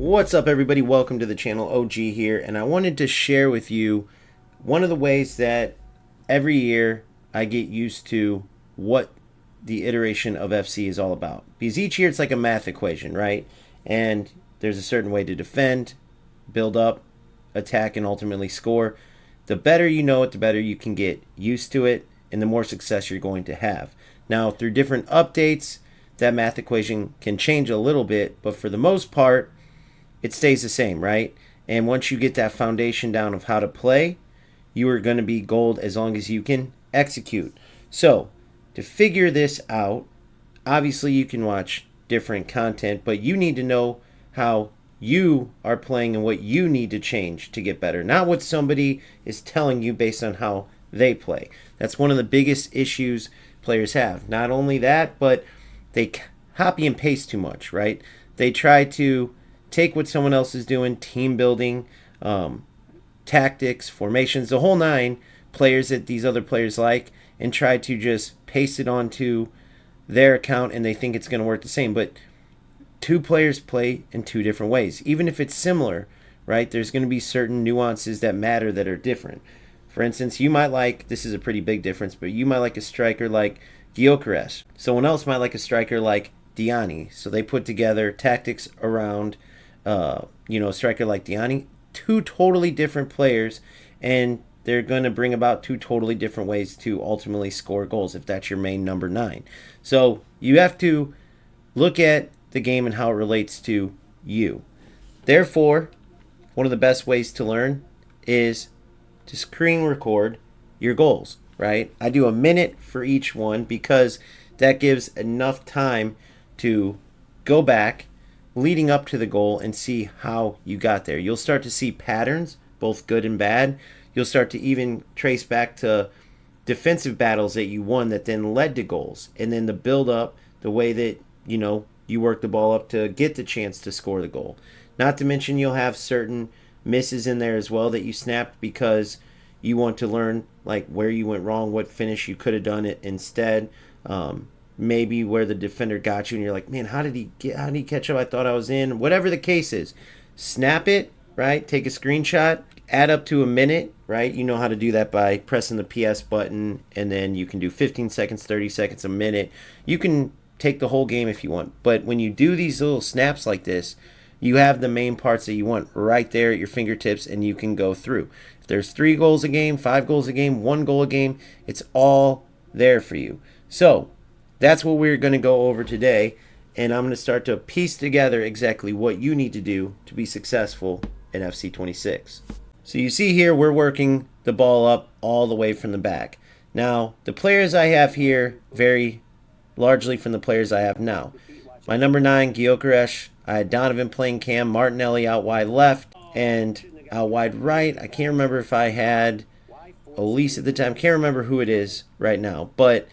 What's up, everybody? Welcome to the channel. OG here, and I wanted to share with you one of the ways that every year I get used to what the iteration of FC is all about. Because each year it's like a math equation, right? And there's a certain way to defend, build up, attack, and ultimately score. The better you know it, the better you can get used to it, and the more success you're going to have. Now, through different updates, that math equation can change a little bit, but for the most part, it stays the same, right? And once you get that foundation down of how to play, you are going to be gold as long as you can execute. So, to figure this out, obviously you can watch different content, but you need to know how you are playing and what you need to change to get better, not what somebody is telling you based on how they play. That's one of the biggest issues players have. Not only that, but they copy and paste too much, right? They try to take what someone else is doing, team building, tactics, formations, the whole nine, players that these other players like, and try to just paste it onto their account, and they think it's going to work the same. But two players play in two different ways. Even if it's similar, right, there's going to be certain nuances that matter that are different. For instance, you might like, this is a pretty big difference, but you might like a striker like Gyökeres. Someone else might like a striker like Diani. So they put together tactics around a striker like Diani. Two totally different players, and they're going to bring about two totally different ways to ultimately score goals if that's your main number 9. So you have to look at the game and how it relates to you. Therefore, one of the best ways to learn is to screen record your goals, right? I do a minute for each one because that gives enough time to go back leading up to the goal and see how you got there. You'll start to see patterns, both good and bad. You'll start to even trace back to defensive battles that you won that then led to goals. And then the build up, the way that, you work the ball up to get the chance to score the goal. Not to mention you'll have certain misses in there as well that you snapped because you want to learn like where you went wrong, what finish you could have done it instead. Maybe where the defender got you and you're like, man, how did he catch up? I thought I was in. Whatever the case is, snap it, right? Take a screenshot, add up to a minute, right? You know how to do that by pressing the PS button, and then you can do 15 seconds, 30 seconds, a minute. You can take the whole game if you want. But when you do these little snaps like this, you have the main parts that you want right there at your fingertips, and you can go through. If there's 3 goals a game, 5 goals a game, 1 goal a game, it's all there for you. So that's what we're going to go over today, and I'm going to start to piece together exactly what you need to do to be successful in FC26. So you see here, we're working the ball up all the way from the back. Now, the players I have here vary largely from the players I have now. My number 9, Gyökeres, I had Donovan playing cam, Martinelli out wide left, and out wide right. I can't remember if I had Elise at the time. Can't remember who it is right now, but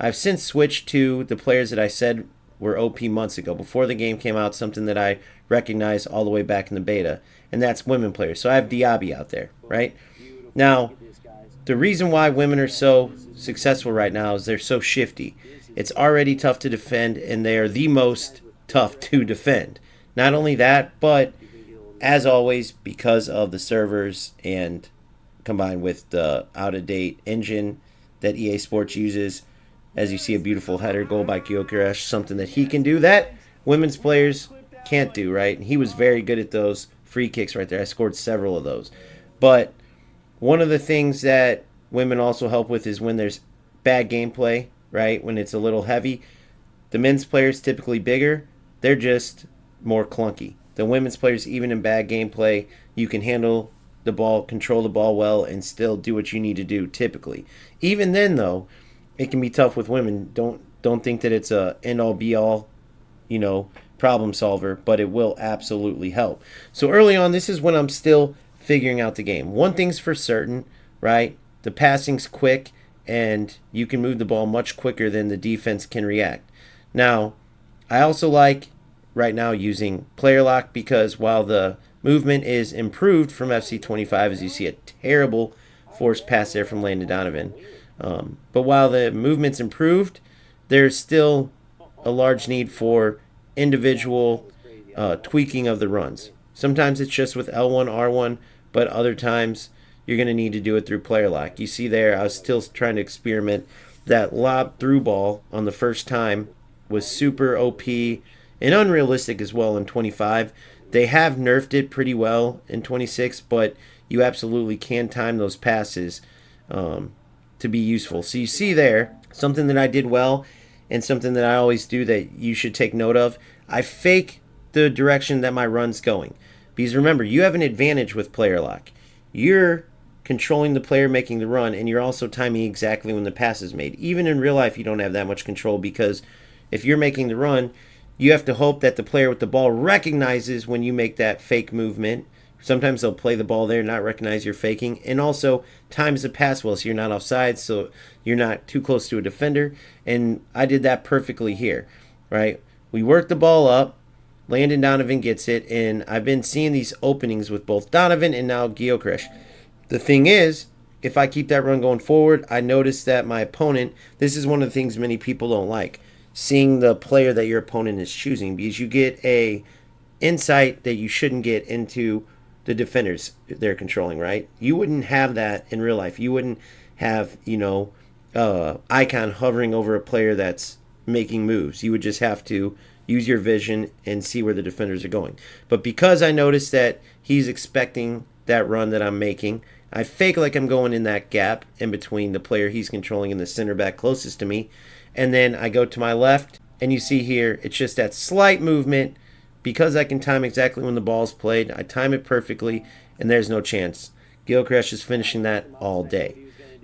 I've since switched to the players that I said were OP months ago, before the game came out, something that I recognized all the way back in the beta, and that's women players. So I have Diaby out there, right? Now, the reason why women are so successful right now is they're so shifty. It's already tough to defend, and they are the most tough to defend. Not only that, but as always, because of the servers and combined with the out-of-date engine that EA Sports uses, as you see, a beautiful header goal by Gyökeres, something that he can do that women's players can't do, right? And he was very good at those free kicks right there. I scored several of those. But one of the things that women also help with is when there's bad gameplay, right? When it's a little heavy. The men's players, typically bigger, they're just more clunky. The women's players, even in bad gameplay, you can handle the ball, control the ball well, and still do what you need to do typically. Even then, though, it can be tough with women. Don't think that it's a end-all be-all, problem solver, but it will absolutely help. So early on, this is when I'm still figuring out the game. One thing's for certain, right? The passing's quick, and you can move the ball much quicker than the defense can react. Now, I also like right now using player lock, because while the movement is improved from FC25, as you see a terrible forced pass there from Landon Donovan, but while the movement's improved, there's still a large need for individual tweaking of the runs. Sometimes it's just with L1, R1, but other times you're going to need to do it through player lock. You see there, I was still trying to experiment. That lob through ball on the first time was super OP and unrealistic as well in 25. They have nerfed it pretty well in 26, but you absolutely can time those passes to be useful. So you see there, something that I did well and something that I always do that you should take note of. I fake the direction that my run's going. Because remember, you have an advantage with player lock. You're controlling the player making the run, and you're also timing exactly when the pass is made. Even in real life, you don't have that much control, because if you're making the run, you have to hope that the player with the ball recognizes when you make that fake movement. Sometimes they'll play the ball there, not recognize you're faking, and also times the pass well so you're not offside, so you're not too close to a defender. And I did that perfectly here, right? We worked the ball up. Landon Donovan gets it, and I've been seeing these openings with both Donovan and now Gyökeres. The thing is, if I keep that run going forward, I notice that my opponent, this is one of the things many people don't like, seeing the player that your opponent is choosing, because you get a insight that you shouldn't get into the defenders they're controlling, right? You wouldn't have that in real life. You wouldn't have, icon hovering over a player that's making moves. You would just have to use your vision and see where the defenders are going. But because I noticed that he's expecting that run that I'm making, I fake like I'm going in that gap in between the player he's controlling and the center back closest to me. And then I go to my left, and you see here, it's just that slight movement. Because I can time exactly when the ball's played, I time it perfectly, and there's no chance. Gyökeres is finishing that all day.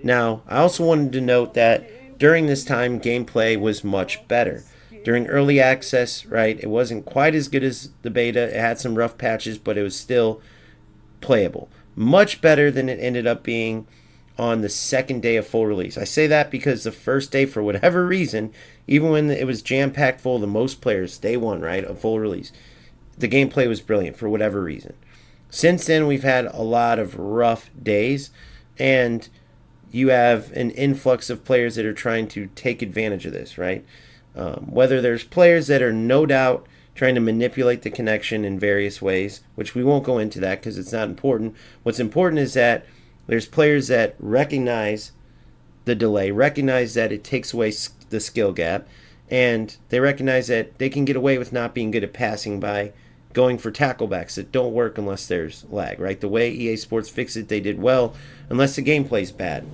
Now, I also wanted to note that during this time, gameplay was much better. During early access, right, it wasn't quite as good as the beta. It had some rough patches, but it was still playable. Much better than it ended up being on the second day of full release. I say that because the first day, for whatever reason, even when it was jam-packed full of the most players, day one, right, of full release, the gameplay was brilliant for whatever reason. Since then, we've had a lot of rough days, and you have an influx of players that are trying to take advantage of this, right? Whether there's players that are no doubt trying to manipulate the connection in various ways, which we won't go into that because it's not important. What's important is that there's players that recognize the delay, recognize that it takes away the skill gap, and they recognize that they can get away with not being good at passing by going for tacklebacks that don't work unless there's lag, right? The way EA Sports fixed it, they did well, unless the gameplay's bad.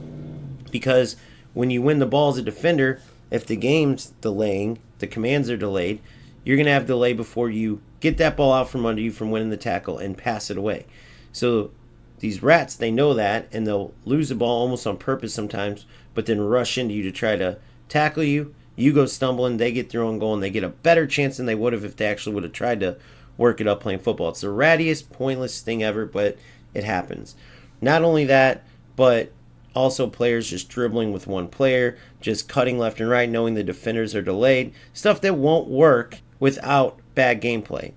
Because when you win the ball as a defender, if the game's delaying, the commands are delayed, you're going to have delay before you get that ball out from under you from winning the tackle and pass it away. So these rats, they know that, and they'll lose the ball almost on purpose sometimes, but then rush into you to try to tackle you. You go stumbling, they get their own goal, and they get a better chance than they would have if they actually would have tried to work it up playing football. It's the rattiest, pointless thing ever, but it happens. Not only that, but also players just dribbling with one player, just cutting left and right, knowing the defenders are delayed. Stuff that won't work without bad gameplay,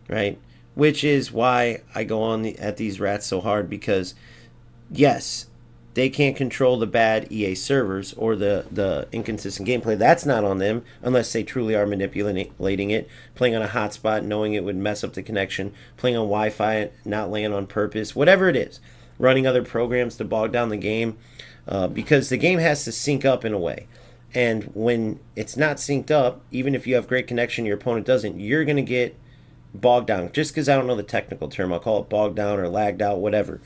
right? Which is why I go on at these rats so hard, because yes, they can't control the bad EA servers or the inconsistent gameplay. That's not on them unless they truly are manipulating it, playing on a hotspot, knowing it would mess up the connection, playing on Wi-Fi, not laying on purpose, whatever it is, running other programs to bog down the game, because the game has to sync up in a way. And when it's not synced up, even if you have great connection, your opponent doesn't, you're going to get bogged down. Just because I don't know the technical term, I'll call it bogged down or lagged out, whatever.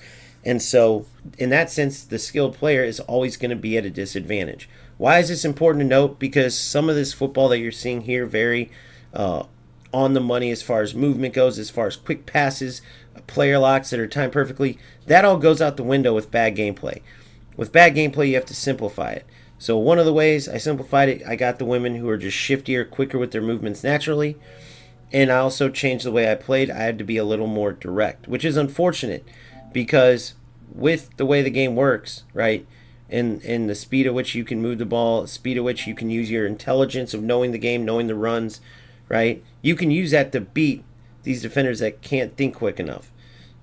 And so, in that sense, the skilled player is always going to be at a disadvantage. Why is this important to note? Because some of this football that you're seeing here very on the money as far as movement goes, as far as quick passes, player locks that are timed perfectly, that all goes out the window with bad gameplay. With bad gameplay, you have to simplify it. So one of the ways I simplified it, I got the women who are just shiftier, quicker with their movements naturally. And I also changed the way I played. I had to be a little more direct, which is unfortunate because with the way the game works, right, and the speed at which you can move the ball, speed at which you can use your intelligence of knowing the game, knowing the runs, right, you can use that to beat these defenders that can't think quick enough.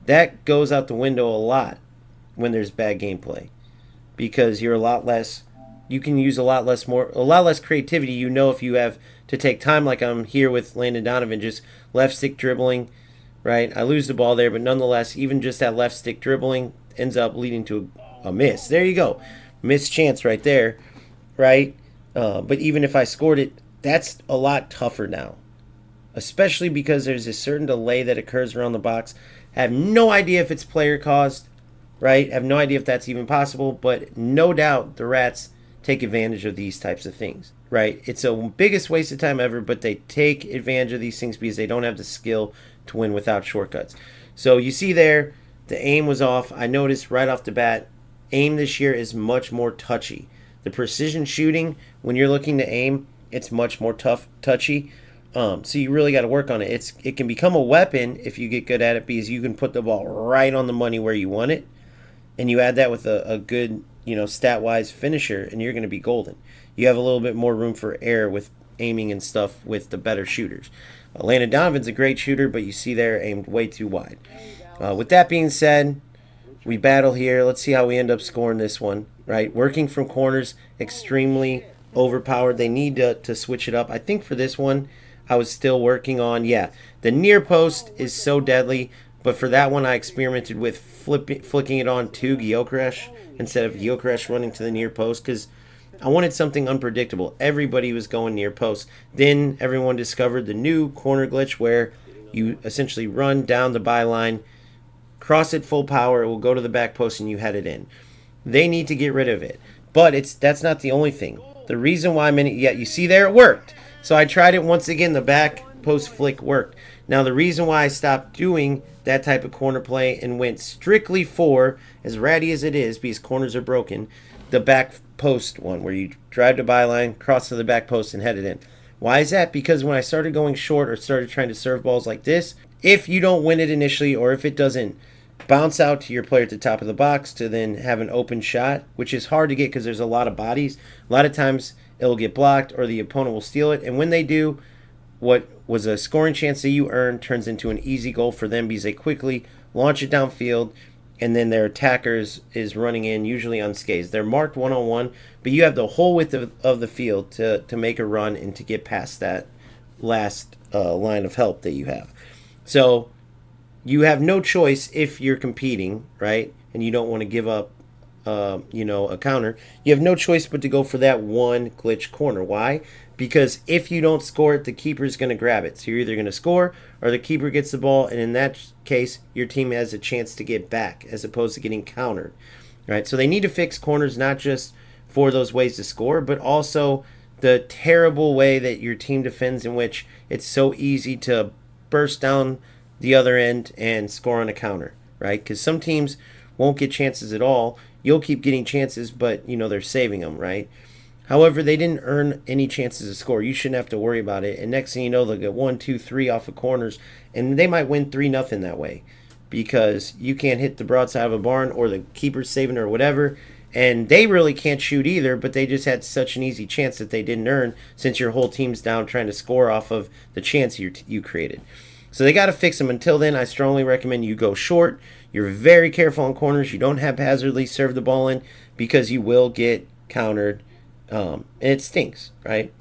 That goes out the window a lot when there's bad gameplay because you're a lot less, you can use a lot less creativity. You know, if you have to take time, like I'm here with Landon Donovan, just left stick dribbling, right? I lose the ball there, but nonetheless, even just that left stick dribbling ends up leading to a miss. There you go. Missed chance right there, right? But even if I scored it, that's a lot tougher now, especially because there's a certain delay that occurs around the box. I have no idea if it's player caused, right? I have no idea if that's even possible, but no doubt the Rats take advantage of these types of things, right? It's the biggest waste of time ever, but they take advantage of these things because they don't have the skill to win without shortcuts. So you see there, the aim was off. I noticed right off the bat, aim this year is much more touchy. The precision shooting, when you're looking to aim, it's much more touchy. So you really got to work on it. It can become a weapon if you get good at it because you can put the ball right on the money where you want it, and you add that with a good, stat-wise finisher, and you're going to be golden. You have a little bit more room for error with aiming and stuff with the better shooters. Landon Donovan's a great shooter, but you see there, aimed way too wide. With that being said, we battle here. Let's see how we end up scoring this one, right? Working from corners, extremely overpowered. They need to switch it up. I think for this one, I was still working on, the near post is so deadly, but for that one, I experimented with flicking it on to Gyökeres instead of Gyökeres running to the near post because I wanted something unpredictable. Everybody was going near post. Then everyone discovered the new corner glitch where you essentially run down the byline, cross it full power, it will go to the back post, and you head it in. They need to get rid of it. But that's not the only thing. The reason why you see there, it worked. So I tried it once again. The back post flick worked. Now the reason why I stopped doing that type of corner play and went strictly for, as ratty as it is, because corners are broken, the back post one where you drive to byline, cross to the back post, and head it in. Why is that? Because when I started going short or started trying to serve balls like this, if you don't win it initially or if it doesn't bounce out to your player at the top of the box to then have an open shot, which is hard to get because there's a lot of bodies, a lot of times it'll get blocked or the opponent will steal it. And when they do, what was a scoring chance that you earned turns into an easy goal for them because they quickly launch it downfield, and then their attackers is running in, usually unscathed. They're marked one-on-one, but you have the whole width of the field to make a run and to get past that last line of help that you have. So you have no choice if you're competing, right, and you don't want to give up a counter. You have no choice but to go for that one glitch corner. Why? Because if you don't score it, the keeper is going to grab it. So you're either going to score or the keeper gets the ball, and in that case, your team has a chance to get back as opposed to getting countered. Right? So they need to fix corners not just for those ways to score, but also the terrible way that your team defends in which it's so easy to burst down the other end and score on a counter, right? Because some teams won't get chances at all. You'll keep getting chances, but, they're saving them, right? However, they didn't earn any chances to score. You shouldn't have to worry about it. And next thing you know, they'll get 1, 2, 3 off of corners, and they might win 3-0 that way because you can't hit the broadside of a barn or the keeper's saving or whatever. And they really can't shoot either, but they just had such an easy chance that they didn't earn since your whole team's down trying to score off of the chance you created. So they got to fix them. Until then, I strongly recommend you go short. You're very careful on corners. You don't haphazardly serve the ball in because you will get countered, and it stinks, right?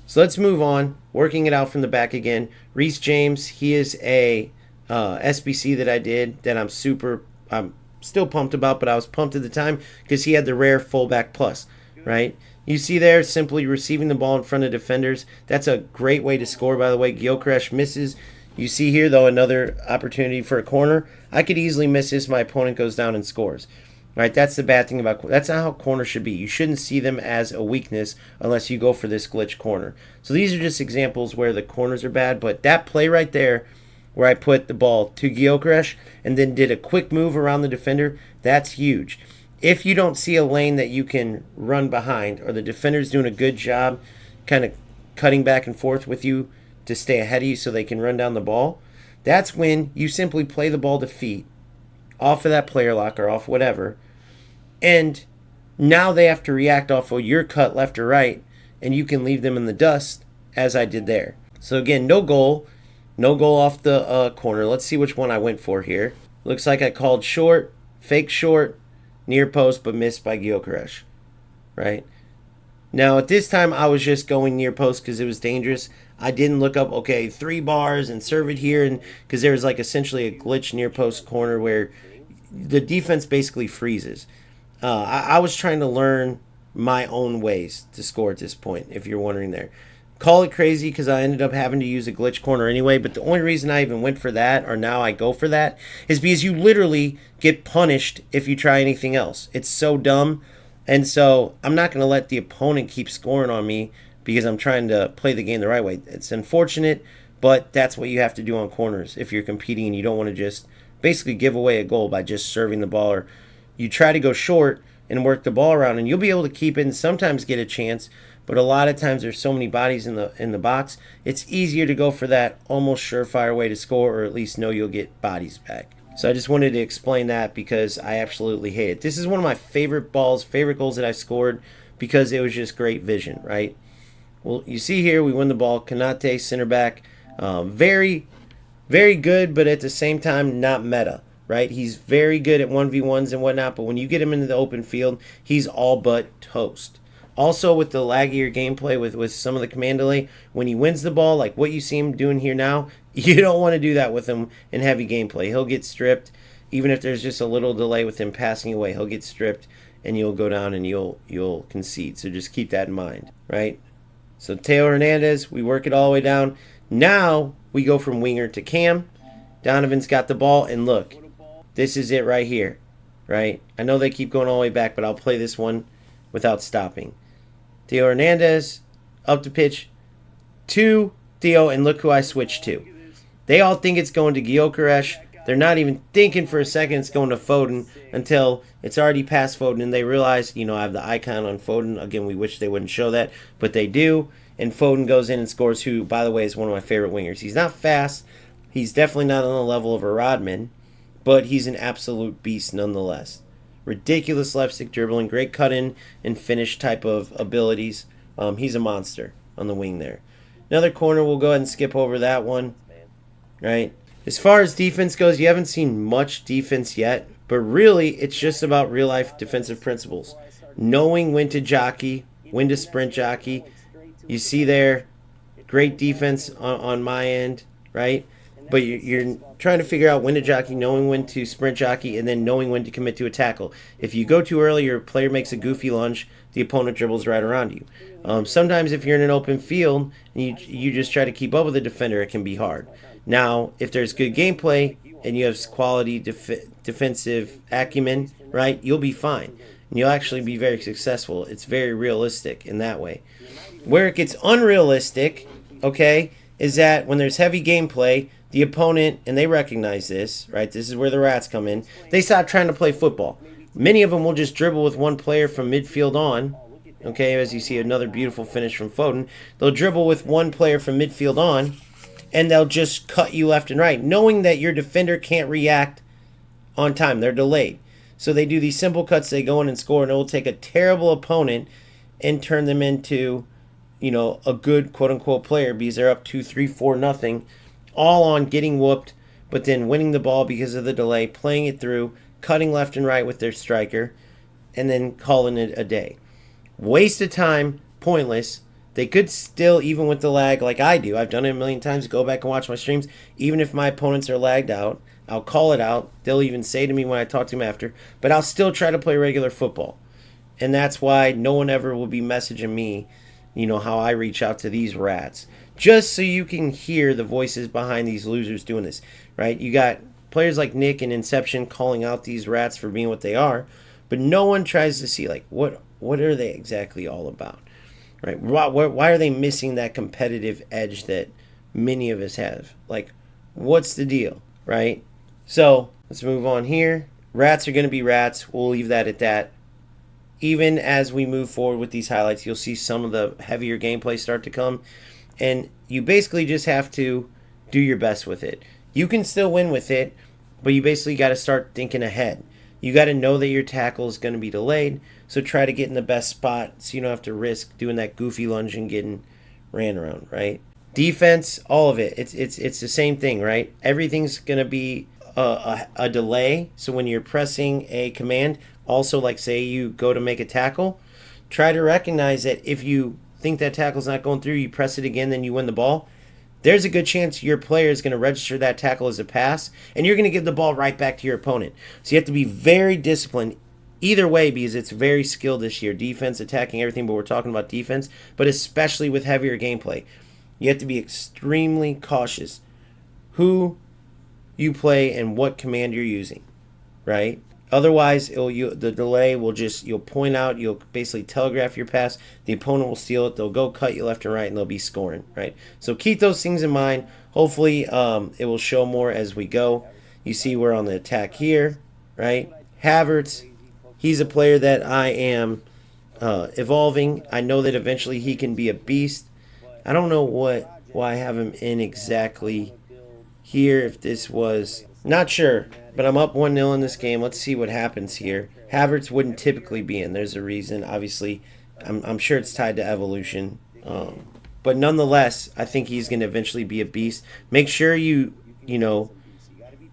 So let's move on. Working it out from the back again. Reece James, he is a SBC that I did that I'm still pumped about, but I was pumped at the time because he had the rare fullback plus, right? You see there, simply receiving the ball in front of defenders. That's a great way to score, by the way. Gyökeres misses. You see here, though, another opportunity for a corner. I could easily miss this. My opponent goes down and scores. Right? That's the bad thing about that's not how corners should be. You shouldn't see them as a weakness unless you go for this glitch corner. So these are just examples where the corners are bad, but that play right there where I put the ball to Gyökeres and then did a quick move around the defender, that's huge. If you don't see a lane that you can run behind or the defender's doing a good job kind of cutting back and forth with you to stay ahead of you so they can run down the ball, that's when you simply play the ball to feet off of that player lock or off whatever, and now they have to react off of your cut left or right, and you can leave them in the dust as I did there. So again, no goal off the corner. Let's see which one I went for here. Looks like I called fake short, near post, but missed by Gyökeres, right? Now, at this time, I was just going near post because it was dangerous. I didn't look up, okay, 3 bars and serve it here, and because there was like essentially a glitch near post corner where the defense basically freezes. I was trying to learn my own ways to score at this point, if you're wondering there. Call it crazy because I ended up having to use a glitch corner anyway, but the only reason I even went for that, or now I go for that, is because you literally get punished if you try anything else. It's so dumb. And so I'm not going to let the opponent keep scoring on me because I'm trying to play the game the right way. It's unfortunate, but that's what you have to do on corners if you're competing and you don't want to just basically give away a goal by just serving the ball. Or you try to go short and work the ball around, and you'll be able to keep it and sometimes get a chance. But a lot of times there's so many bodies in the box, it's easier to go for that almost surefire way to score, or at least know you'll get bodies back. So I just wanted to explain that because I absolutely hate it. This is one of my favorite goals that I've scored because it was just great vision, right? Well, you see here we win the ball. Kanate, center back, very, very good, but at the same time not meta, right? He's very good at 1v1s and whatnot, but when you get him into the open field, he's all but toast. Also, with the laggier gameplay with some of the command delay, when he wins the ball, like what you see him doing here now, you don't want to do that with him in heavy gameplay. He'll get stripped. Even if there's just a little delay with him passing away, he'll get stripped, and you'll go down and you'll concede. So just keep that in mind, right? So Teo Hernandez, we work it all the way down. Now we go from winger to cam. Donovan's got the ball, and look, this is it right here, right? I know they keep going all the way back, but I'll play this one without stopping. Theo Hernandez, up the pitch to Theo, and look who I switched to. They all think it's going to Gyökeres. They're not even thinking for a second it's going to Foden until it's already past Foden, and they realize, I have the icon on Foden. Again, we wish they wouldn't show that, but they do, and Foden goes in and scores, who, by the way, is one of my favorite wingers. He's not fast. He's definitely not on the level of a Rodman, but he's an absolute beast nonetheless. Ridiculous left stick dribbling, great cut in and finish type of abilities. He's a monster on the wing there. Another corner, we'll go ahead and skip over that one. Right. As far as defense goes, you haven't seen much defense yet, but really it's just about real life defensive principles. Knowing when to jockey, when to sprint jockey. You see there, great defense on my end, right? But you're trying to figure out when to jockey, knowing when to sprint jockey, and then knowing when to commit to a tackle. If you go too early, your player makes a goofy lunge, the opponent dribbles right around you. Sometimes if you're in an open field and you just try to keep up with the defender, it can be hard. Now, if there's good gameplay and you have quality defensive acumen, right, you'll be fine. And you'll actually be very successful. It's very realistic in that way. Where it gets unrealistic, okay, is that when there's heavy gameplay, the opponent, and they recognize this, right? This is where the rats come in. They stop trying to play football. Many of them will just dribble with one player from midfield on. Okay, as you see another beautiful finish from Foden. They'll dribble with one player from midfield on, and they'll just cut you left and right, knowing that your defender can't react on time. They're delayed. So they do these simple cuts, they go in and score, and it will take a terrible opponent and turn them into, a good quote-unquote player because they're up 2-3-4-0. All on getting whooped, but then winning the ball because of the delay, playing it through, cutting left and right with their striker, and then calling it a day. Waste of time, pointless. They could still, even with the lag like I do, I've done it a million times, go back and watch my streams, even if my opponents are lagged out, I'll call it out. They'll even say to me when I talk to them after, but I'll still try to play regular football. And that's why no one ever will be messaging me, how I reach out to these rats. Just so you can hear the voices behind these losers doing this, right? You got players like Nick and Inception calling out these rats for being what they are, but no one tries to see, like, what are they exactly all about, right? Why are they missing that competitive edge that many of us have? Like, what's the deal, right? So let's move on here. Rats are going to be rats. We'll leave that at that. Even as we move forward with these highlights, you'll see some of the heavier gameplay start to come. And you basically just have to do your best with it. You can still win with it, but you basically got to start thinking ahead. You got to know that your tackle is going to be delayed, so try to get in the best spot so you don't have to risk doing that goofy lunge and getting ran around, right? Defense, all of it. It's the same thing, right? Everything's going to be a delay. So when you're pressing a command, also like say you go to make a tackle, try to recognize that if you think that tackle's not going through, you press it again, then you win the ball. There's a good chance your player is going to register that tackle as a pass, and you're going to give the ball right back to your opponent. So you have to be very disciplined either way, because it's very skilled this year. Defense, attacking, everything, but we're talking about defense, but especially with heavier gameplay. You have to be extremely cautious who you play and what command you're using, right? Otherwise, the delay will just, you'll point out, you'll basically telegraph your pass. The opponent will steal it. They'll go cut you left and right, and they'll be scoring, right? So keep those things in mind. Hopefully, it will show more as we go. You see we're on the attack here, right? Havertz, he's a player that I am evolving. I know that eventually he can be a beast. I don't know why I have him in exactly here. If this was, not sure, but I'm up 1-0 in this game. Let's see what happens here. Havertz wouldn't typically be in. There's a reason. Obviously, I'm sure it's tied to evolution. But nonetheless, I think he's going to eventually be a beast. Make sure you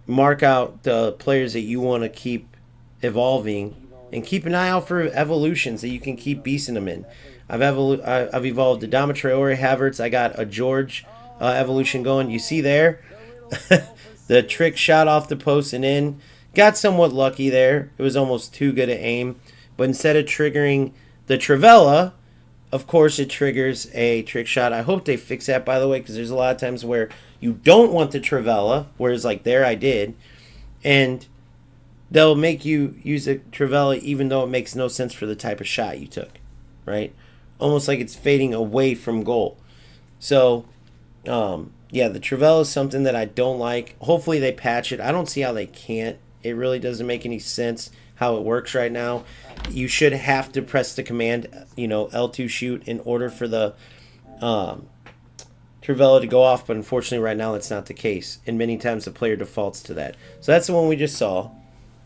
mark out the players that you want to keep evolving, and keep an eye out for evolutions that you can keep beasting them in. I've evolved Adama Traore, Havertz. I got a George evolution going. You see there? The trick shot off the post and in. Got somewhat lucky there. It was almost too good at aim. But instead of triggering the Trivela, of course it triggers a trick shot. I hope they fix that, by the way, because there's a lot of times where you don't want the Trivela, whereas like there I did. And they'll make you use the Trivela even though it makes no sense for the type of shot you took, right? Almost like it's fading away from goal. So, yeah, the Trivela is something that I don't like. Hopefully they patch it. I don't see how they can't. It really doesn't make any sense how it works right now. You should have to press the command, L2 shoot, in order for the Trivela to go off, but unfortunately right now that's not the case. And many times the player defaults to that. So that's the one we just saw.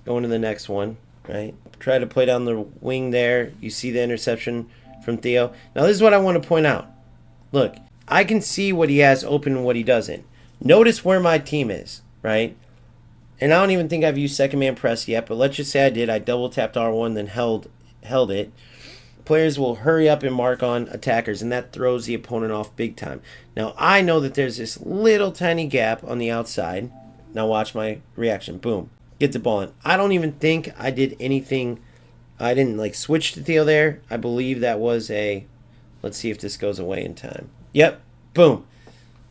Going to the next one, right? Try to play down the wing there. You see the interception from Theo. Now this is what I want to point out. Look, I can see what he has open and what he doesn't. Notice where my team is, right? And I don't even think I've used second man press yet, but let's just say I did. I double tapped R1, then held it. Players will hurry up and mark on attackers, and that throws the opponent off big time. Now I know that there's this little tiny gap on the outside. Now watch my reaction. Boom. Get the ball in. I don't even think I did anything. I didn't switch to Theo there. I believe that was a, let's see if this goes away in time. Yep. Boom.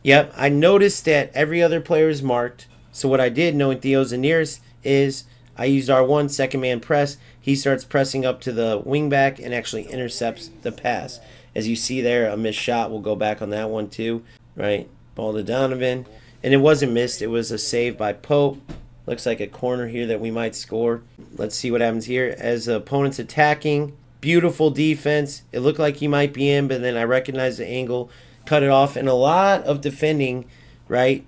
Yep. I noticed that every other player is marked. So what I did, knowing Theo's the nearest, is I used R1, second man press. He starts pressing up to the wing back and actually intercepts the pass. As you see there, a missed shot. We'll go back on that one too. Right? Ball to Donovan. And it wasn't missed. It was a save by Pope. Looks like a corner here that we might score. Let's see what happens here. As the opponent's attacking, beautiful defense. It looked like he might be in, but then I recognized the angle, cut it off. And a lot of defending, right?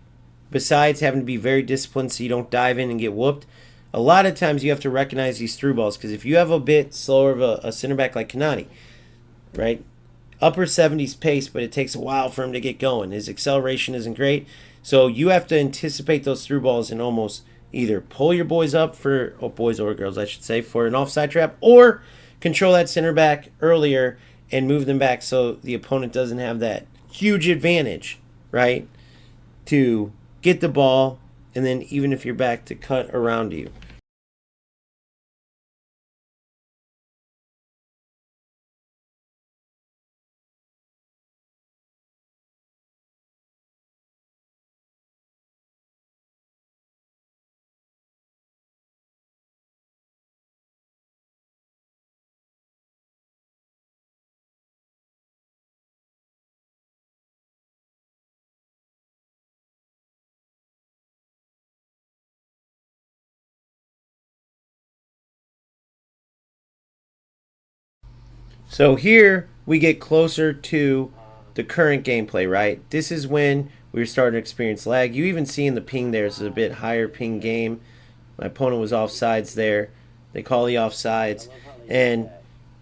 Besides having to be very disciplined so you don't dive in and get whooped, a lot of times you have to recognize these through balls, because if you have a bit slower of a center back like Kanani, right? Upper 70s pace, but it takes a while for him to get going. His acceleration isn't great. So you have to anticipate those through balls and almost either pull your boys up for, boys or girls I should say, for an offside trap, or control that center back earlier and move them back so the opponent doesn't have that huge advantage, right, to get the ball, and then even if you're back, to cut around you. So here we get closer to the current gameplay, right? This is when we were starting to experience lag. You even see in the ping there's a bit higher ping game. My opponent was offsides there. They call the offsides. And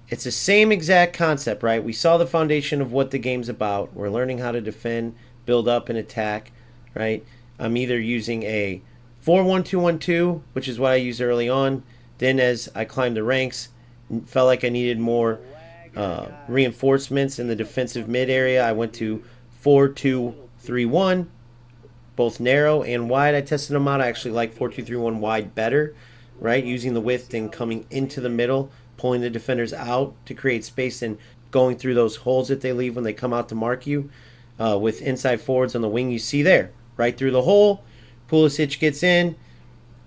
it's the same exact concept, right? We saw the foundation of what the game's about. We're learning how to defend, build up, and attack, right? I'm either using a 4-1-2-1-2, which is what I used early on. Then as I climbed the ranks, felt like I needed more reinforcements in the defensive mid area. I went to 4-2-3-1, both narrow and wide. I tested them out. I actually like 4-2-3-1 wide better, right? Using the width and coming into the middle, pulling the defenders out to create space and going through those holes that they leave when they come out to mark you. With inside forwards on the wing, you see there, right through the hole. Pulisic gets in,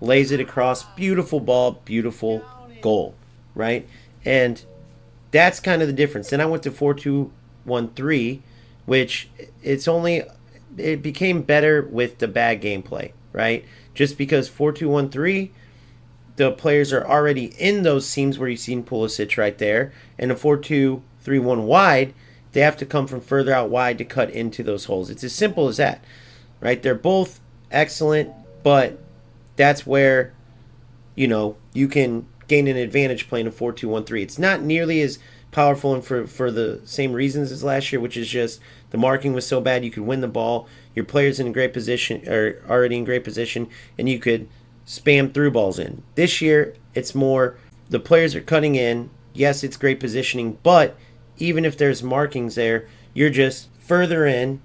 lays it across. Beautiful ball, beautiful goal, right? And that's kind of the difference. Then I went to 4-2-1-3, which it became better with the bad gameplay, right? Just because 4-2-1-3, the players are already in those seams where you've seen Pulisic right there, and a 4-2-3-1 wide, they have to come from further out wide to cut into those holes. It's as simple as that, right? They're both excellent, but that's where, you can gain an advantage playing a 4-2-1-3. It's not nearly as powerful and for the same reasons as last year, which is just the marking was so bad you could win the ball. Your players in great position are already in great position, and you could spam through balls in. This year, it's more the players are cutting in. Yes, it's great positioning, but even if there's markings there, you're just further in.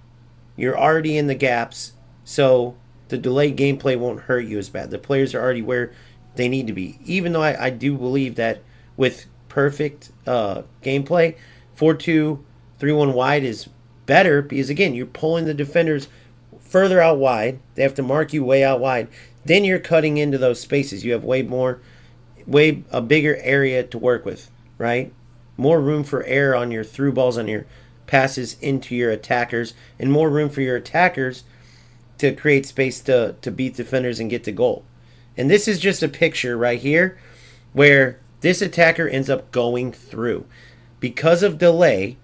You're already in the gaps, so the delayed gameplay won't hurt you as bad. The players are already where they need to be. Even though I do believe that with perfect gameplay, 4-2-3-1 wide is better because, again, you're pulling the defenders further out wide. They have to mark you way out wide. Then you're cutting into those spaces. You have way a bigger area to work with, right? More room for error on your through balls, on your passes into your attackers, and more room for your attackers to create space to beat defenders and get to goal. And this is just a picture right here where this attacker ends up going through. Because of delay,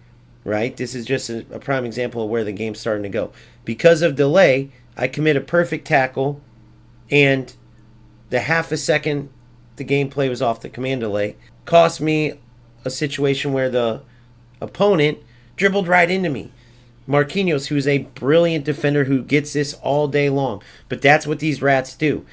right? This is just a prime example of where the game's starting to go. Because of delay, I commit a perfect tackle, and the half a second the gameplay was off the command delay cost me a situation where the opponent dribbled right into me. Marquinhos, who's a brilliant defender who gets this all day long. But that's what these rats do.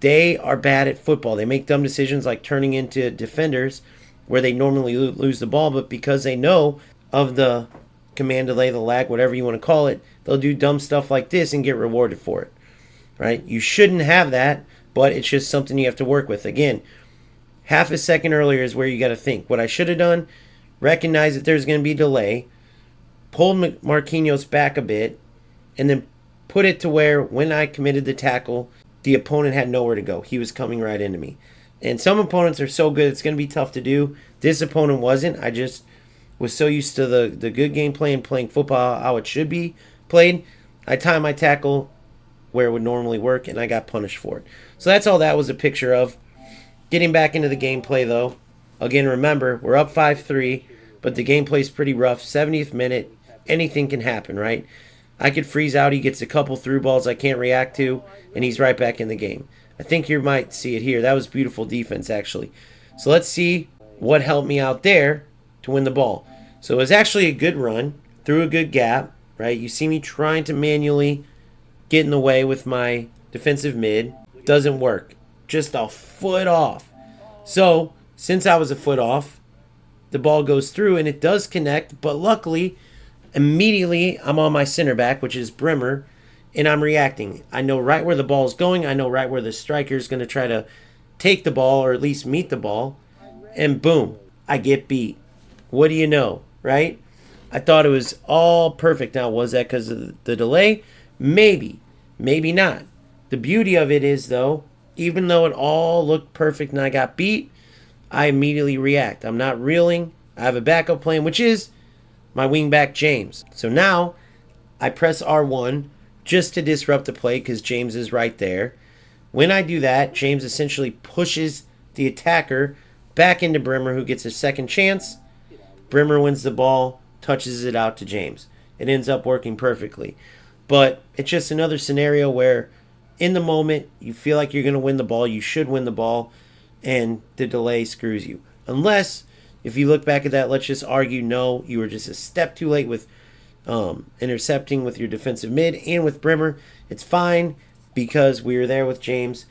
They are bad at football. They make dumb decisions like turning into defenders where they normally lose the ball, but because they know of the command delay, the lag, whatever you want to call it, they'll do dumb stuff like this and get rewarded for it, right? You shouldn't have that, but it's just something you have to work with. Again, half a second earlier is where you got to think. What I should have done, recognize that there's going to be delay, pull Marquinhos back a bit, and then put it to where when I committed the tackle, the opponent had nowhere to go. He was coming right into me. And some opponents are so good, it's going to be tough to do. This opponent wasn't. I just was so used to the good gameplay and playing football how it should be played. I timed my tackle where it would normally work, and I got punished for it. So that's all that was a picture of. Getting back into the gameplay, though. Again, remember, we're up 5-3, but the gameplay's pretty rough. 70th minute, anything can happen, right? I could freeze out. He gets a couple through balls I can't react to, and he's right back in the game. I think you might see it here. That was beautiful defense, actually. So let's see what helped me out there to win the ball. So it was actually a good run through a good gap, right? You see me trying to manually get in the way with my defensive mid. Doesn't work. Just a foot off. So since I was a foot off, the ball goes through and it does connect, but luckily, immediately I'm on my center back, which is Bremer, and I'm reacting. I know right where the ball's going. I know right where the striker is going to try to take the ball or at least meet the ball, and boom, I get beat. What do you know, right? I thought it was all perfect. Now, was that because of the delay? Maybe. Maybe not. The beauty of it is, though, even though it all looked perfect and I got beat, I immediately react. I'm not reeling. I have a backup plan, which is my wingback James. So now I press R1 just to disrupt the play because James is right there. When I do that, James essentially pushes the attacker back into Bremer, who gets a second chance. Bremer wins the ball, touches it out to James. It ends up working perfectly. But it's just another scenario where in the moment you feel like you're going to win the ball, you should win the ball, and the delay screws you. Unless, if you look back at that, let's just argue, no, you were just a step too late with intercepting with your defensive mid and with Bremer. It's fine because we were there with James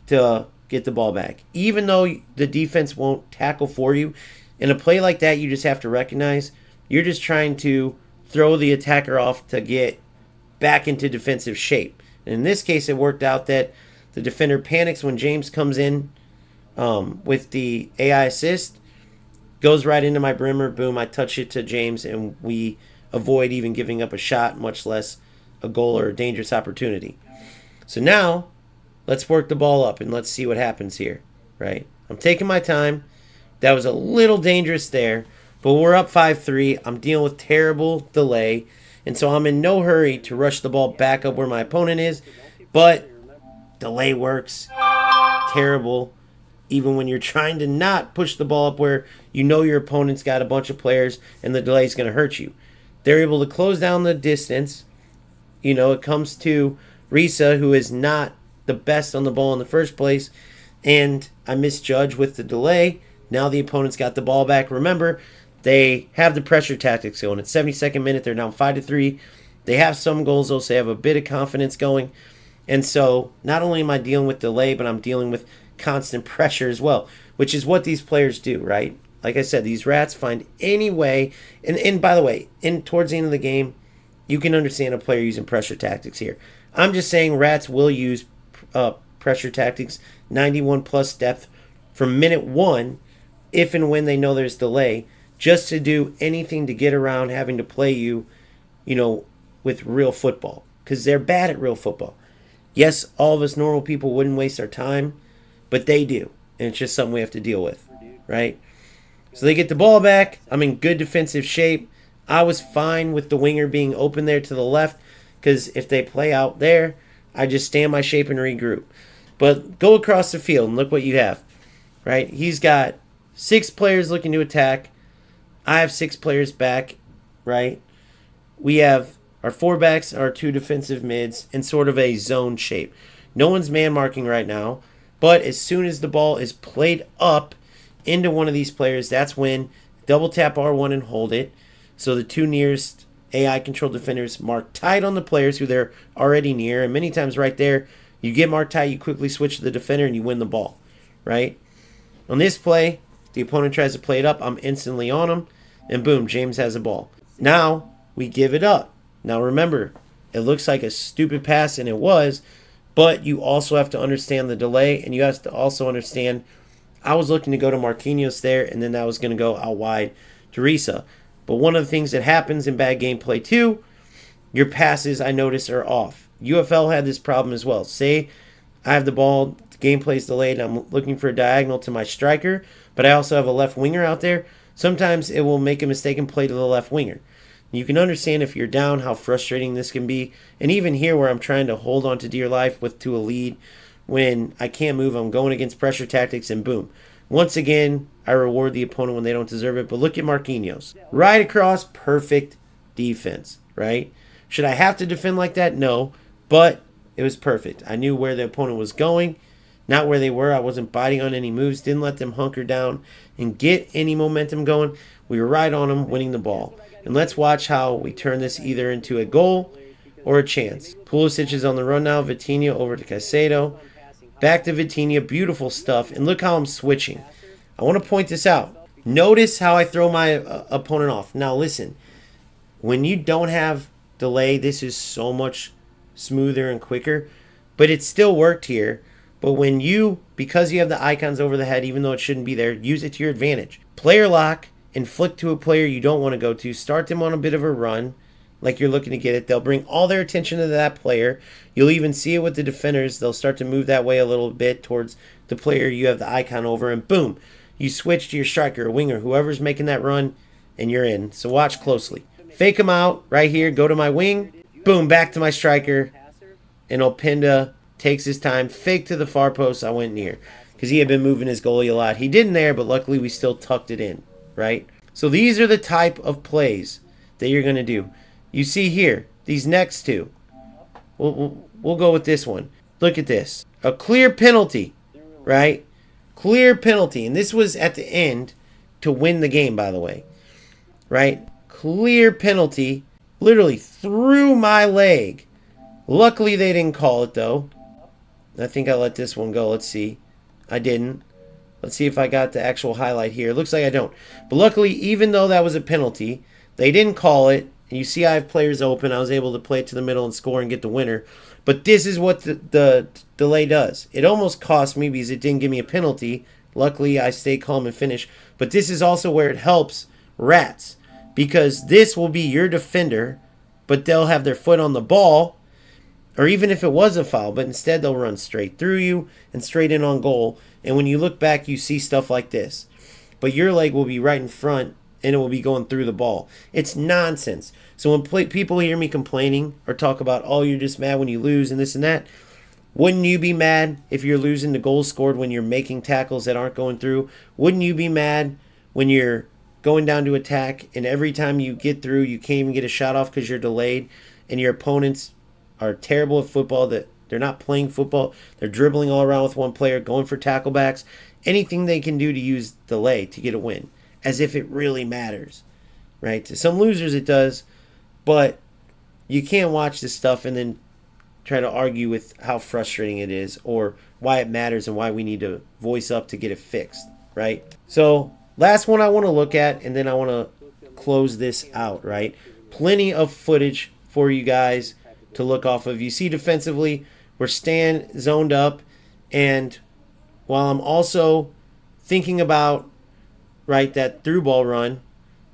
to get the ball back. Even though the defense won't tackle for you, In a play like that, you just have to recognize you're just trying to throw the attacker off to get back into defensive shape. And in this case, it worked out that the defender panics when James comes in with the AI assist, goes right into my brimmer, boom, I touch it to James, and we avoid even giving up a shot, much less a goal or a dangerous opportunity. So now, let's work the ball up and let's see what happens here, right? I'm taking my time. That was a little dangerous there, but we're up 5-3. I'm dealing with terrible delay, and so I'm in no hurry to rush the ball back up where my opponent is, but delay works. Terrible. Even when you're trying to not push the ball up where you know your opponent's got a bunch of players and the delay is going to hurt you. They're able to close down the distance. You know, it comes to Risa, who is not the best on the ball in the first place, and I misjudge with the delay. Now the opponent's got the ball back. Remember, they have the pressure tactics going. It's 72nd minute. They're down 5-3. They have some goals, though, so they have a bit of confidence going. And so not only am I dealing with delay, but I'm dealing with constant pressure as well, which is what these players do, right? Like I said, these rats find any way. And by the way, towards the end of the game, you can understand a player using pressure tactics here. I'm just saying rats will use pressure tactics, 91 plus depth from minute 1, if and when they know there's delay, just to do anything to get around having to play you, with real football, because they're bad at real football. Yes, all of us normal people wouldn't waste our time, but they do, and it's just something we have to deal with, right? So they get the ball back. I'm in good defensive shape. I was fine with the winger being open there to the left, because if they play out there, I just stay in my shape and regroup. But go across the field and look what you have, right? He's got 6 players looking to attack. I have 6 players back, right? We have our 4 backs, our 2 defensive mids, in sort of a zone shape. No one's man marking right now, but as soon as the ball is played up into one of these players, that's when double tap R1 and hold it. So the 2 nearest AI controlled defenders mark tight on the players who they're already near, and many times right there, you get marked tight, you quickly switch to the defender, and you win the ball, right? On this play, the opponent tries to play it up, I'm instantly on him, and boom, James has a ball. Now, we give it up. Now remember, it looks like a stupid pass, and it was, but you also have to understand the delay, and you have to also understand I was looking to go to Marquinhos there, and then that was going to go out wide to Risa. But one of the things that happens in bad gameplay too, your passes, I notice, are off. UFL had this problem as well. Say I have the ball, the gameplay's delayed, and I'm looking for a diagonal to my striker, but I also have a left winger out there. Sometimes it will make a mistake and play to the left winger. You can understand if you're down how frustrating this can be. And even here where I'm trying to hold on to dear life to a lead, when I can't move, I'm going against pressure tactics, and boom. Once again, I reward the opponent when they don't deserve it. But look at Marquinhos. Right across, perfect defense, right? Should I have to defend like that? No. But it was perfect. I knew where the opponent was going, not where they were. I wasn't biting on any moves, didn't let them hunker down and get any momentum going. We were right on them, winning the ball. And let's watch how we turn this either into a goal or a chance. Pulisic is on the run now. Vitinha over to Caicedo. Back to Vitinha. Beautiful stuff. And look how I'm switching. I want to point this out. Notice how I throw my opponent off. Now listen, when you don't have delay, this is so much smoother and quicker. But it still worked here. But when because you have the icons over the head, even though it shouldn't be there, use it to your advantage. Player lock and flick to a player you don't want to go to. Start them on a bit of a run, like you're looking to get it. They'll bring all their attention to that player. You'll even see it with the defenders. They'll start to move that way a little bit towards the player you have the icon over, and boom, you switch to your striker or winger, whoever's making that run, and you're in. So watch closely. Fake them out right here. Go to my wing. Boom, back to my striker. And Openda takes his time. Fake to the far post. I went near because he had been moving his goalie a lot. He didn't there, but luckily we still tucked it in. Right? So these are the type of plays that you're going to do. You see here, these next two. We'll go with this one. Look at this. A clear penalty, right? Clear penalty. And this was at the end to win the game, by the way. Right? Clear penalty. Literally through my leg. Luckily, they didn't call it, though. I think I let this one go. Let's see. I didn't. Let's see if I got the actual highlight here. It looks like I don't. But luckily, even though that was a penalty, they didn't call it. And you see I have players open. I was able to play it to the middle and score and get the winner. But this is what the delay does. It almost cost me because it didn't give me a penalty. Luckily, I stay calm and finish. But this is also where it helps rats. Because this will be your defender, but they'll have their foot on the ball. Or even if it was a foul, but instead they'll run straight through you and straight in on goal. And when you look back, you see stuff like this. But your leg will be right in front, and it will be going through the ball. It's nonsense. So when people hear me complaining or talk about, oh, you're just mad when you lose and this and that, wouldn't you be mad if you're losing the goals scored when you're making tackles that aren't going through? Wouldn't you be mad when you're going down to attack and every time you get through, you can't even get a shot off because you're delayed and your opponents are terrible at football, that they're not playing football, they're dribbling all around with one player, going for tacklebacks, anything they can do to use delay to get a win, as if it really matters, right? To some losers it does, but you can't watch this stuff and then try to argue with how frustrating it is or why it matters and why we need to voice up to get it fixed, right? So last one I want to look at, and then I want to close this out, right? Plenty of footage for you guys to look off of. You see defensively, we're staying zoned up, and while I'm also thinking about, right, that through ball run,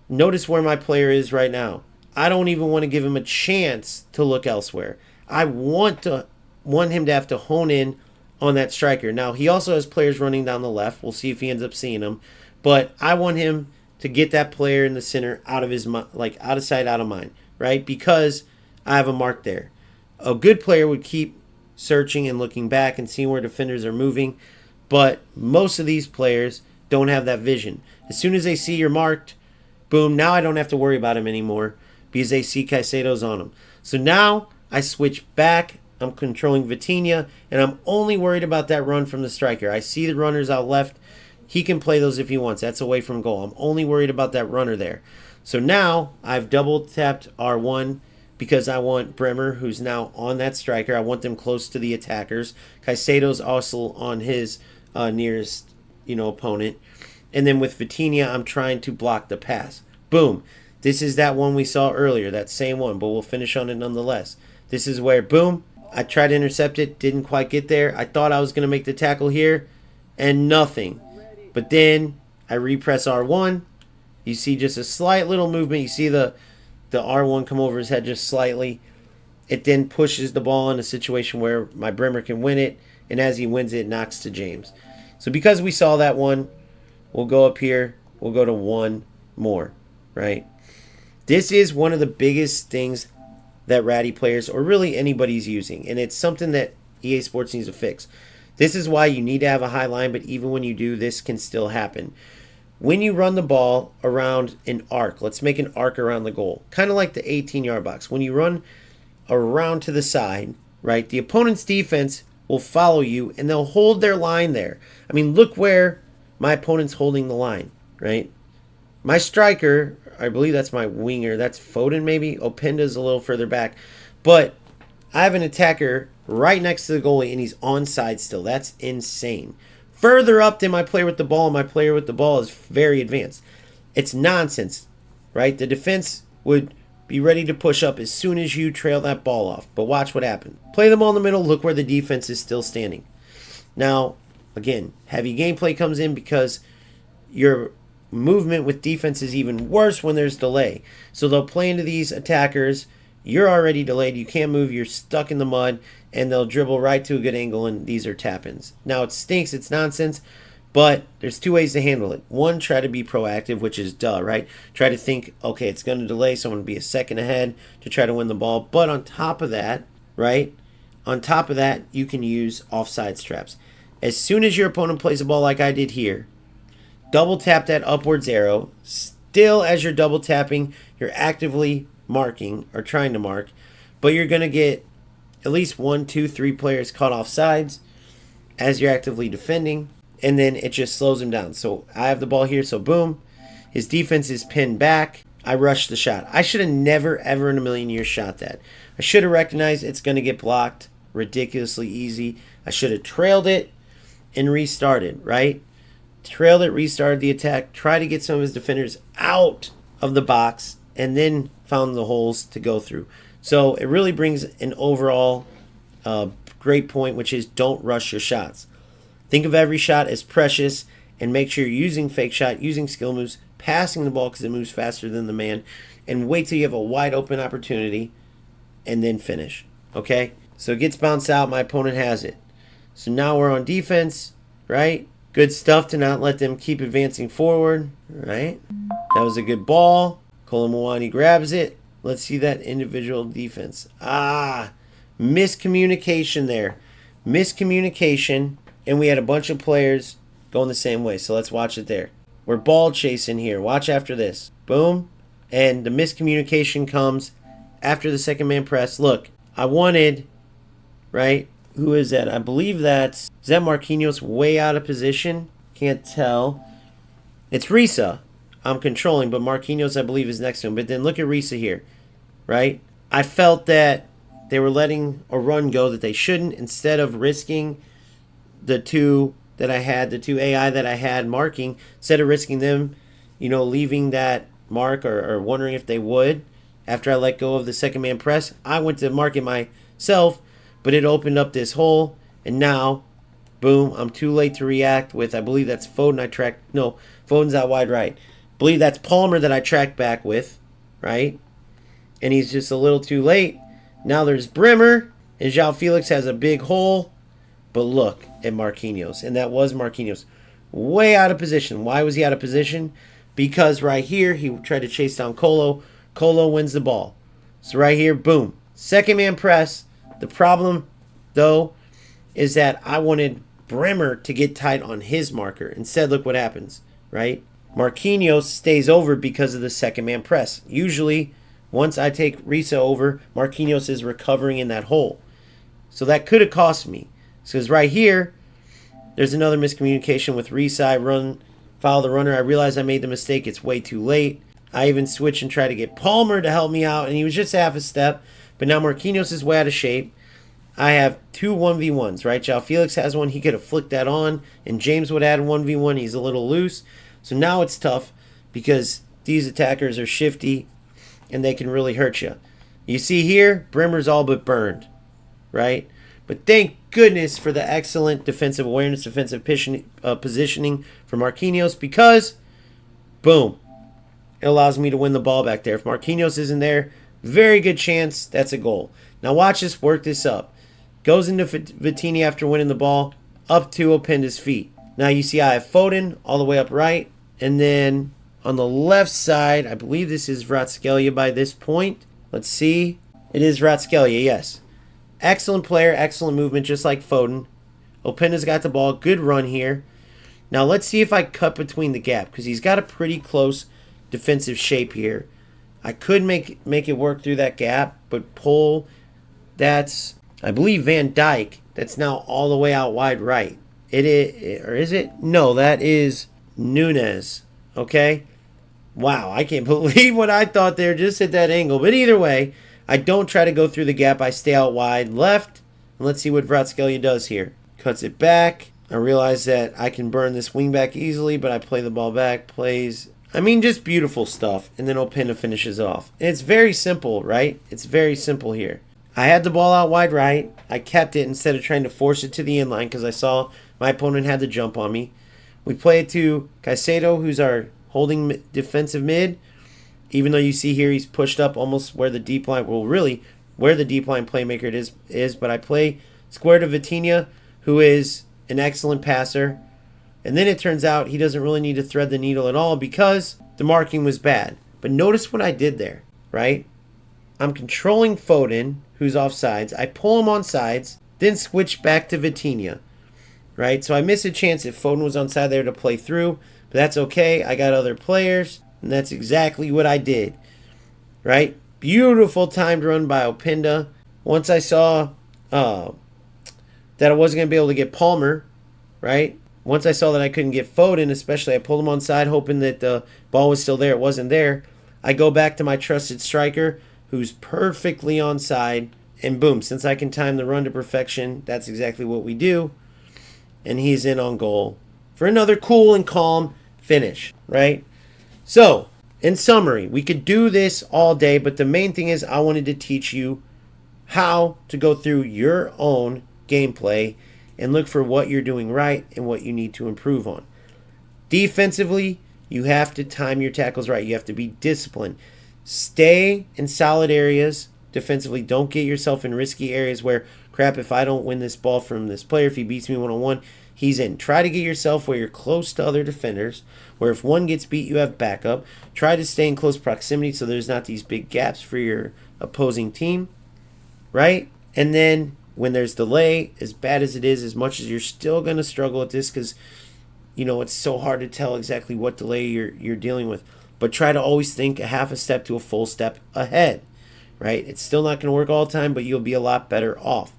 notice where my player is right now. I don't even want to give him a chance to look elsewhere. I want him to have to hone in on that striker. Now, he also has players running down the left. We'll see if he ends up seeing them. But I want him to get that player in the center out of his, like, out of sight, out of mind, right? Because I have a mark there. A good player would keep searching and looking back and seeing where defenders are moving, but most of these players don't have that vision. As soon as they see you're marked, boom, now I don't have to worry about him anymore because they see Caicedo's on him. So now I switch back, I'm controlling Vitinha, and I'm only worried about that run from the striker. I see the runners out left. He can play those if he wants. That's away from goal. I'm only worried about that runner there. So now I've double tapped R1 because I want Bremer, who's now on that striker. I want them close to the attackers. Caicedo's also on his nearest, opponent. And then with Vitinha, I'm trying to block the pass. Boom. This is that one we saw earlier, that same one, but we'll finish on it nonetheless. This is where, boom, I tried to intercept it, didn't quite get there. I thought I was going to make the tackle here, and nothing. But then I repress R1. You see just a slight little movement. You see the R1 come over his head just slightly. It then pushes the ball in a situation where my Bremer can win it, and as he wins it, it knocks to James. So because we saw that one, we'll go up here. We'll go to one more, right? This is one of the biggest things that ratty players, or really anybody's using, and it's something that EA Sports needs to fix. This is why you need to have a high line, but even when you do, this can still happen. When you run the ball around an arc, let's make an arc around the goal, kind of like the 18-yard box. When you run around to the side, right, the opponent's defense will follow you, and they'll hold their line there. I mean, look where my opponent's holding the line, right? My striker, I believe that's my winger. That's Foden maybe. Openda's a little further back. But I have an attacker right next to the goalie, and he's onside still. That's insane. Further up than my player with the ball, and my player with the ball is very advanced. It's nonsense, right? The defense would be ready to push up as soon as you trail that ball off. But watch what happens. Play the ball in the middle. Look where the defense is still standing. Now, again, heavy gameplay comes in because your movement with defense is even worse when there's delay. So they'll play into these attackers. You're already delayed. You can't move. You're stuck in the mud. And they'll dribble right to a good angle, and these are tap-ins. Now, it stinks. It's nonsense. But there's two ways to handle it. One, try to be proactive, which is duh, right? Try to think, okay, it's going to delay, so I'm going to be a second ahead to try to win the ball. But on top of that, right, on top of that, you can use offside traps. As soon as your opponent plays a ball like I did here, double tap that upwards arrow. Still, as you're double tapping, you're actively marking or trying to mark, but you're going to get at least 1, 2, 3 players caught off sides as you're actively defending, and then it just slows him down. So I have the ball here, so boom, his defense is pinned back. I rush the shot. I should have never, ever in a million years shot that. I should have recognized it's going to get blocked ridiculously easy. I should have trailed it and restarted, right? trailed it, restarted the attack, tried to get some of his defenders out of the box, and then found the holes to go through. So it really brings an overall great point, which is don't rush your shots. Think of every shot as precious, and make sure you're using fake shot, using skill moves, passing the ball because it moves faster than the man, and wait till you have a wide open opportunity, and then finish. Okay? So it gets bounced out. My opponent has it. So now we're on defense, right? Good stuff to not let them keep advancing forward, right? That was a good ball. Kolomwani grabs it. Let's see that individual defense. Miscommunication there. Miscommunication, and we had a bunch of players going the same way. So let's watch it there. We're ball chasing here. Watch after this. Boom. And the miscommunication comes after the second man press. Look, I wanted, right? Who is that? I believe is that Marquinhos way out of position? Can't tell. It's Risa I'm controlling, but Marquinhos, I believe, is next to him. But then look at Risa here, right? I felt that they were letting a run go that they shouldn't, instead of risking the two AI that I had marking, instead of risking them, leaving that mark or wondering if they would after I let go of the second man press. I went to mark it myself, but it opened up this hole, and now, boom, I'm too late to react with, I believe that's Foden. Foden's out wide right. I believe that's Palmer that I tracked back with, right? And he's just a little too late. Now there's Bremer, and João Felix has a big hole, but look at Marquinhos, and that was Marquinhos. Way out of position. Why was he out of position? Because right here, he tried to chase down Colo. Colo wins the ball. So right here, boom. Second man press. The problem, though, is that I wanted Bremer to get tight on his marker. Instead, look what happens, right? Marquinhos stays over because of the second man press. Usually, once I take Risa over, Marquinhos is recovering in that hole. So that could have cost me. Because right here, there's another miscommunication with Risa. I follow the runner. I realize I made the mistake. It's way too late. I even switch and try to get Palmer to help me out, and he was just half a step. But now Marquinhos is way out of shape. I have two 1v1s, right? João Felix has one. He could have flicked that on, and James would add 1v1. He's a little loose. So now it's tough because these attackers are shifty, and they can really hurt you. You see here, Bremer's all but burned, right? But thank goodness for the excellent defensive awareness, defensive positioning for Marquinhos, because, boom, it allows me to win the ball back there. If Marquinhos isn't there, very good chance that's a goal. Now watch us work this up. Goes into Vitinha after winning the ball, up to Openda's feet. Now you see I have Foden all the way up right, and then on the left side, I believe this is Vratskelia by this point. Let's see. It is Vratskelia, yes. Excellent player, excellent movement, just like Foden. Openda's got the ball. Good run here. Now let's see if I cut between the gap, because he's got a pretty close defensive shape here. I could make it work through that gap, but pull. That's, I believe, Van Dijk. That's now all the way out wide right. It is, or is it? No, that is Nunes. Okay. Wow, I can't believe what I thought there just at that angle. But either way, I don't try to go through the gap. I stay out wide left. And let's see what Vratskelia does here. Cuts it back. I realize that I can burn this wing back easily, but I play the ball back. Just beautiful stuff. And then Openda finishes off. And it's very simple, right? It's very simple here. I had the ball out wide right. I kept it instead of trying to force it to the inline because I saw my opponent had the jump on me. We play it to Caicedo, who's our holding defensive mid. Even though you see here he's pushed up almost where the deep line, where the deep line playmaker is. But I play square to Vitinha, who is an excellent passer. And then it turns out he doesn't really need to thread the needle at all because the marking was bad. But notice what I did there, right? I'm controlling Foden, who's off sides. I pull him on sides, then switch back to Vitinha, right? So I miss a chance if Foden was on side there to play through, but that's okay. I got other players, and that's exactly what I did, right? Beautiful timed run by Openda. Once I saw that I wasn't going to be able to get Palmer, right? Once I saw that I couldn't get Foden, especially, I pulled him on side hoping that the ball was still there. It wasn't there. I go back to my trusted striker, who's perfectly onside, and boom, since I can time the run to perfection, that's exactly what we do, and he's in on goal, for another cool and calm finish, right? So, in summary, we could do this all day, but the main thing is I wanted to teach you how to go through your own gameplay and look for what you're doing right and what you need to improve on. Defensively, you have to time your tackles right. You have to be disciplined. Stay in solid areas defensively. Don't get yourself in risky areas where, crap, if I don't win this ball from this player, if he beats me one-on-one, he's in. Try to get yourself where you're close to other defenders, where if one gets beat, you have backup. Try to stay in close proximity so there's not these big gaps for your opposing team, right? And then when there's delay, as bad as it is, as much as you're still going to struggle with this because, it's so hard to tell exactly what delay you're dealing with. But try to always think a half a step to a full step ahead, right? It's still not going to work all the time, but you'll be a lot better off.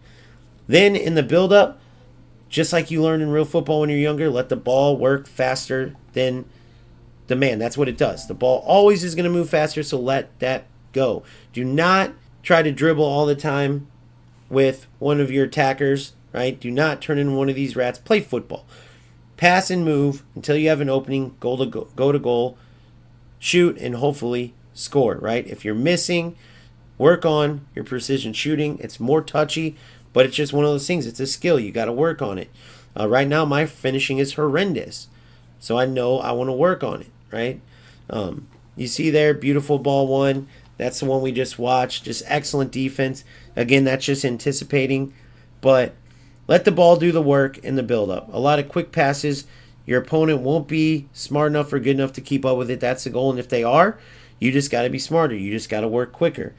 Then in the build-up, just like you learned in real football when you're younger, let the ball work faster than the man. That's what it does. The ball always is going to move faster, so let that go. Do not try to dribble all the time with one of your attackers, right? Do not turn into one of these rats. Play football. Pass and move until you have an opening. Go to goal. Shoot and hopefully score, right? If you're missing, work on your precision shooting. It's more touchy, but it's just one of those things. It's a skill. You got to work on it. Right now, my finishing is horrendous. So I know I want to work on it, right? You see there, beautiful ball one. That's the one we just watched. Just excellent defense. Again, that's just anticipating. But let the ball do the work in the build-up. A lot of quick passes. Your opponent won't be smart enough or good enough to keep up with it. That's the goal. And if they are, you just got to be smarter. You just got to work quicker.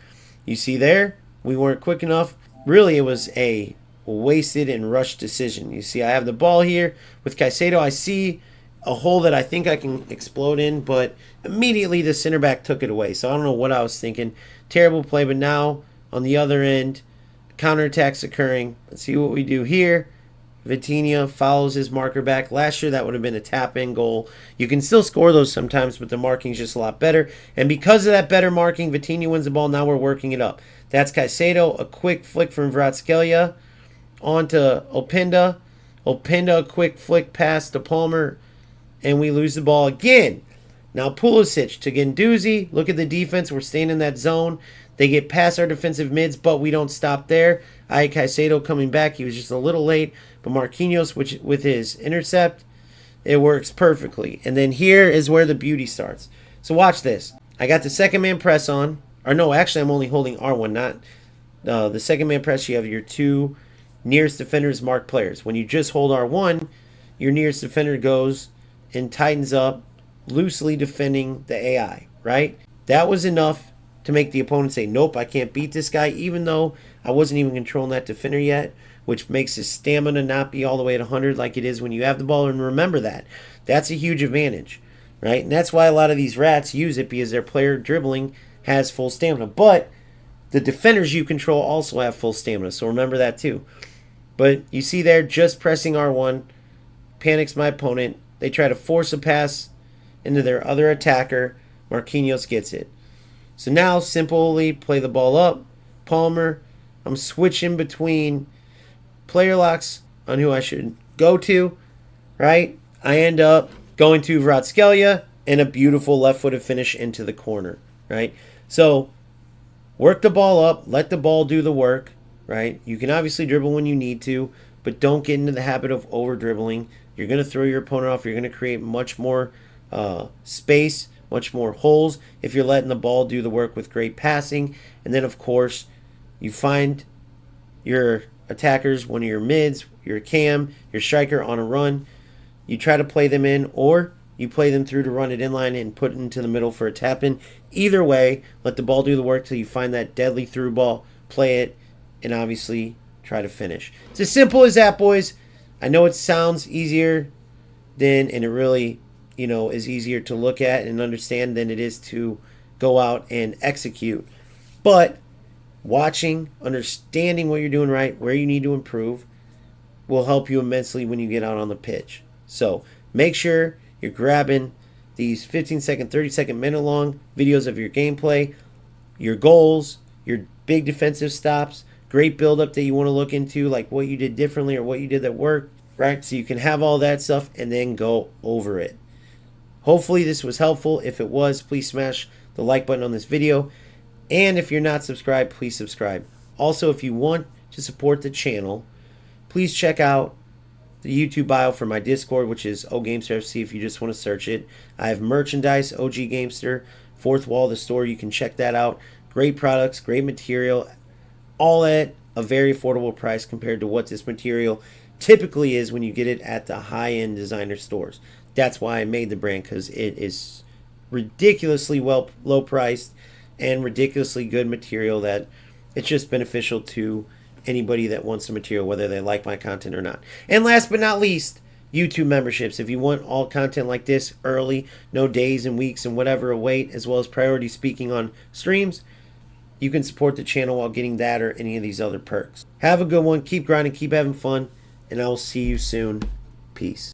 You see there, we weren't quick enough. Really, it was a wasted and rushed decision. You see, I have the ball here with Caicedo. I see a hole that I think I can explode in, but immediately the center back took it away. So I don't know what I was thinking. Terrible play, but now on the other end, counterattack's occurring. Let's see what we do here. Vitinha follows his marker back. Last year, that would have been a tap-in goal. You can still score those sometimes, but the marking's just a lot better. And because of that better marking, Vitinha wins the ball. Now we're working it up. That's Caicedo. A quick flick from Vratskelia onto Openda. Openda, a quick flick pass to Palmer, and we lose the ball again. Now Pulisic to Guendouzi. Look at the defense. We're staying in that zone. They get past our defensive mids, but we don't stop there. Caicedo coming back. He was just a little late. But Marquinhos, with his intercept, it works perfectly. And then here is where the beauty starts. So watch this. I got the second man press on. Or no, actually I'm only holding R1, not the second man press. You have your two nearest defenders marked players. When you just hold R1, your nearest defender goes and tightens up, loosely defending the AI, right? That was enough to make the opponent say, nope, I can't beat this guy, even though I wasn't even controlling that defender yet, which makes his stamina not be all the way at 100 like it is when you have the ball. And remember that. That's a huge advantage, right? And that's why a lot of these rats use it, because their player dribbling has full stamina. But the defenders you control also have full stamina, so remember that too. But you see there, just pressing R1, panics my opponent. They try to force a pass into their other attacker. Marquinhos gets it. So now, simply play the ball up. Palmer, I'm switching between player locks on who I should go to, right? I end up going to Vratskelia and a beautiful left-footed finish into the corner, right? So work the ball up, let the ball do the work, right? You can obviously dribble when you need to, but don't get into the habit of over-dribbling. You're going to throw your opponent off. You're going to create much more space, much more holes if you're letting the ball do the work with great passing. And then, of course, you find your attackers, one of your mids, your cam, your striker on a run. You try to play them in, or you play them through to run it inline and put it into the middle for a tap-in. Either way, let the ball do the work till you find that deadly through ball, play it, and obviously try to finish. It's as simple as that, boys. I know it sounds easier and it really, is easier to look at and understand than it is to go out and execute. But watching, understanding what you're doing right, where you need to improve, will help you immensely when you get out on the pitch. So make sure you're grabbing these 15-second, 30-second, minute-long videos of your gameplay, your goals, your big defensive stops, great build-up that you want to look into, like what you did differently or what you did that worked. right? So you can have all that stuff and then go over it. Hopefully this was helpful. If it was, please smash the like button on this video. And if you're not subscribed, please subscribe. Also, if you want to support the channel, please check out the YouTube bio for my Discord, which is OGamester if you just want to search it. I have merchandise, OG Gamester, Fourth Wall, the store. You can check that out. Great products, great material, all at a very affordable price compared to what this material typically is when you get it at the high-end designer stores. That's why I made the brand, because it is ridiculously low priced and ridiculously good material that it's just beneficial to anybody that wants the material, whether they like my content or not. And last but not least, YouTube memberships. If you want all content like this early, no days and weeks and whatever await, as well as priority speaking on streams, you can support the channel while getting that or any of these other perks. Have a good one. Keep grinding. Keep having fun. And I will see you soon. Peace.